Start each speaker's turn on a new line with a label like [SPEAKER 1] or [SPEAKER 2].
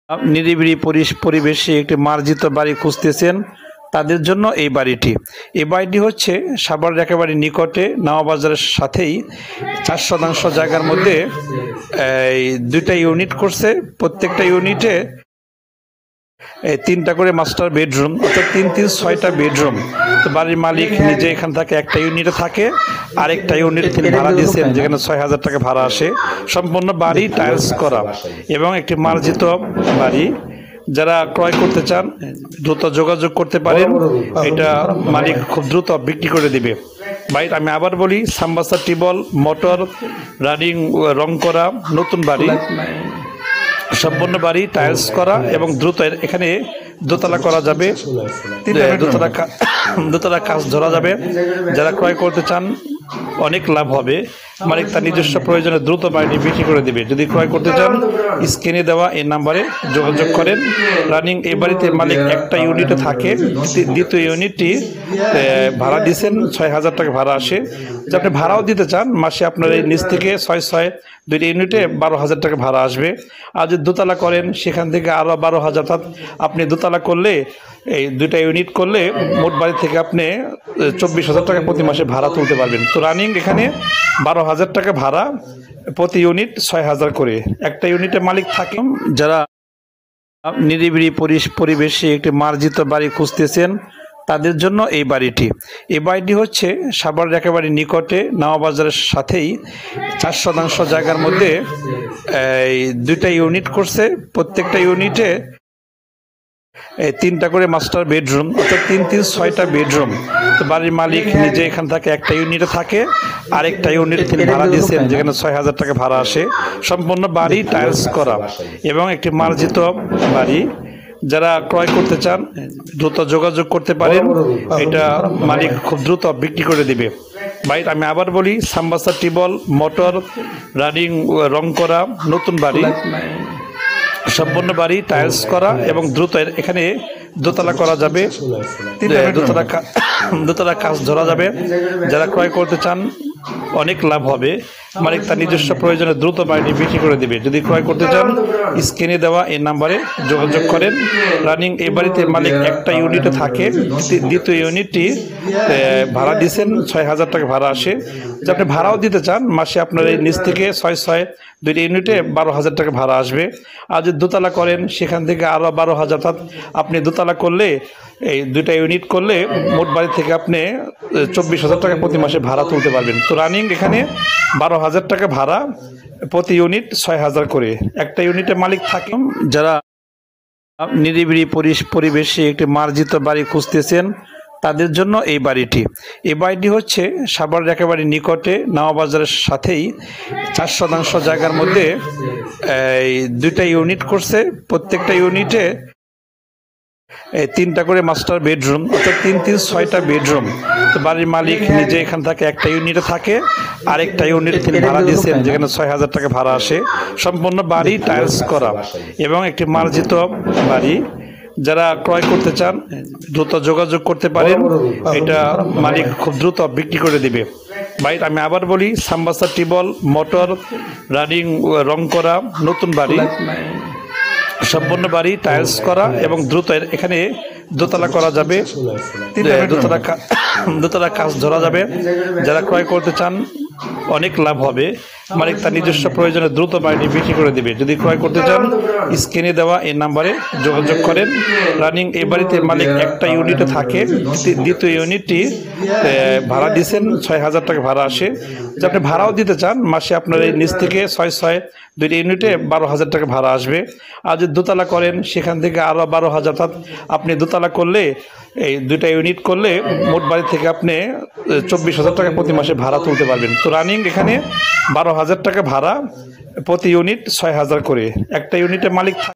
[SPEAKER 1] নিরিবিলি পরিবেশে একটি মার্জিত বাড়ি খুঁজতেছেন, তাদের জন্য এই বাড়িটি হচ্ছে সাভারের একেবারে নিকটে নওয়াবাজারের সাথেই 4 শতাংশ জায়গার মধ্যে দুইটা ইউনিট করছে। প্রত্যেকটা ইউনিটে 3টা করে মাস্টার বেডরুম, অর্থাৎ 3-6টা বেডরুম। তো বাড়ির মালিক নিজে এখান থেকে একটা ইউনিটে থাকে, আরেকটা ইউনিট তিনি ভাড়া দিয়েছেন, যেখানে 6,000 টাকা ভাড়া আসে। সম্পূর্ণ বাড়ি টাইলস করা এবং একটি মার্জিত বাড়ি। যারা ক্রয় করতে চান দ্রুত যোগাযোগ করতে পারেন, এটা মালিক খুব দ্রুত বিক্রি করে দিবে। ভাই আমি আবার বলি, সাম্বাসা টিবল মোটর রানিং রং করা নতুন বাড়ি, সম্পূর্ণ বাড়ি টাইলস করা এবং দ্রুত এখানে দোতলা করা যাবে, দোতলা কাজ ধরা যাবে। যারা ক্রয় করতে চান অনেক লাভ হবে, মালিক তার নিজস্ব প্রয়োজনে দ্রুত বাড়িটি বিক্রি করে দিবে। যদি ক্রয় করতে চান স্ক্রিনে দেওয়া এই নাম্বারে যোগাযোগ করেন। রানিং এই বাড়িতে মালিক একটা ইউনিটে থাকে, দ্বিতীয় ইউনিটটি ভাড়া দিয়েছেন, 6,000 টাকা ভাড়া আসে। যে আপনি ভাড়াও দিতে চান, মাসে আপনার এই নিচ থেকে 6 দুইটা ইউনিটে 12,000 টাকা ভাড়া আসবে। আর যদি দোতলা করেন সেখান থেকে আরও 12,000, অর্থাৎ আপনি দোতলা করলে এই দুইটা ইউনিট করলে মোট বাড়ি থেকে আপনি 24,000 টাকা প্রতি মাসে ভাড়া তুলতে পারবেন। তো রানিং এখানে 12,000 টাকা ভাড়া, প্রতি ইউনিট 6,000 করে। একটা ইউনিটে মালিক থাকে। যারা নিরিবিলি পরিবেশে একটি মার্জিত বাড়ি খুঁজতেছেন, তাদের জন্য এই বাড়িটি হচ্ছে সাভারের একেবারে নিকটে নওয়াবাজারের সাথেই 4 শতাংশ জায়গার মধ্যে দুইটা ইউনিট করছে। প্রত্যেকটা ইউনিটে 3টা করে মাস্টার বেডরুম, অর্থাৎ 3-6টা বেডরুম। তো বাড়ির মালিক নিজে এখান থেকে একটা ইউনিটে থাকে, আরেকটা ইউনিট তিনি ভাড়া দিয়েছেন, যেখানে 6,000 টাকা ভাড়া আসে। সম্পূর্ণ বাড়ি টাইলস করা এবং একটি মার্জিত বাড়ি। যারা ক্রয় করতে চান দ্রুত যোগাযোগ করতে পারেন, এটা মালিক খুব দ্রুত বিক্রি করে দিবে। ভাই আমি আবার বলি, সাম্বাসা টিবল মোটর রানিং রং করা নতুন বাড়ি, সম্পূর্ণ বাড়ি টাইলস করা এবং দ্রুত এখানে দোতলা করা যাবে, দোতলা কাজ ধরা যাবে। যারা ক্রয় করতে চান অনেক লাভ হবে, মালিক তার নিজস্ব প্রয়োজনে দ্রুত বাড়িটি বিক্রি করে দিবে। যদি ক্রয় করতে চান স্ক্রিনে দেওয়া এই নাম্বারে যোগাযোগ করেন। রানিং এই বাড়িতে মালিক একটা ইউনিটে থাকে, দ্বিতীয় ইউনিটটি ভাড়া দিয়েছেন, 6,000 টাকা ভাড়া আসে। যে আপনি ভাড়াও দিতে চান, মাসে আপনার এই নিচ থেকে 6 দুইটা ইউনিটে 12,000 টাকা ভাড়া আসবে। আর যদি দোতলা করেন সেখান থেকে আরও 12,000, অর্থাৎ আপনি দোতলা করলে এই দুইটা ইউনিট করলে মোট বাড়ি থেকে আপনি 24,000 টাকা প্রতি মাসে ভাড়া তুলতে পারবেন। তো রানিং এখানে 12,000 টাকা ভাড়া, প্রতি ইউনিট 6,000 করে। একটা ইউনিটে মালিক থাকে। যারা নিরিবিলি পরিবেশে একটি মার্জিত বাড়ি খুঁজতেছেন, তাদের জন্য এই বাড়িটি হচ্ছে সাভারের একেবারে নিকটে নওয়াবাজারের সাথেই 4 শতাংশ জায়গার মধ্যে দুইটা ইউনিট করছে। প্রত্যেকটা ইউনিটে 3টা করে মাস্টার বেডরুম, অর্থাৎ 3-6টা বেডরুম। তো বাড়ির মালিক নিজে এখান থেকে একটা ইউনিটে থাকে, আরেকটা ইউনিট তিনি ভাড়া দিয়েছেন, যেখানে 6,000 টাকা ভাড়া আসে। সম্পূর্ণ বাড়ি টাইলস করা এবং একটি মার্জিত বাড়ি। যারা ক্রয় করতে চান দ্রুত যোগাযোগ করতে পারেন, এটা মালিক খুব দ্রুত বিক্রি করে দিবে। ভাই আমি আবার বলি, সাম্বাসা টিবল মোটর রানিং রং করা নতুন বাড়ি, সম্পূর্ণ বাড়ি টাইলস করা এবং দ্রুত এখানে দোতলা করা যাবে, দোতলা কাজ ধরা যাবে। যারা ক্রয় করতে চান অনেক লাভ হবে, মালিক তার নিজস্ব প্রয়োজনে দ্রুত বাড়িটি বিক্রি করে দিবে। যদি ক্রয় করতে চান স্ক্রিনে দেওয়া এই নাম্বারে যোগাযোগ করেন। রানিং এই বাড়িতে মালিক একটা ইউনিটে থাকে, দ্বিতীয় ইউনিটটি ভাড়া দিয়েছেন, 6,000 টাকা ভাড়া আসে। যে আপনি ভাড়াও দিতে চান, মাসে আপনার এই নিচ থেকে 6 দুইটা ইউনিটে 12,000 টাকা ভাড়া আসবে। আর যদি দোতলা করেন সেখান থেকে আরও 12,000, অর্থাৎ আপনি দোতলা করলে এই দুইটা ইউনিট করলে মোট বাড়ি থেকে আপনি 24,000 টাকা প্রতি মাসে ভাড়া তুলতে পারবেন। তো রানিং এখানে 12,000 টাকা ভাড়া, প্রতি ইউনিট 6,000 করে। একটা ইউনিটে মালিক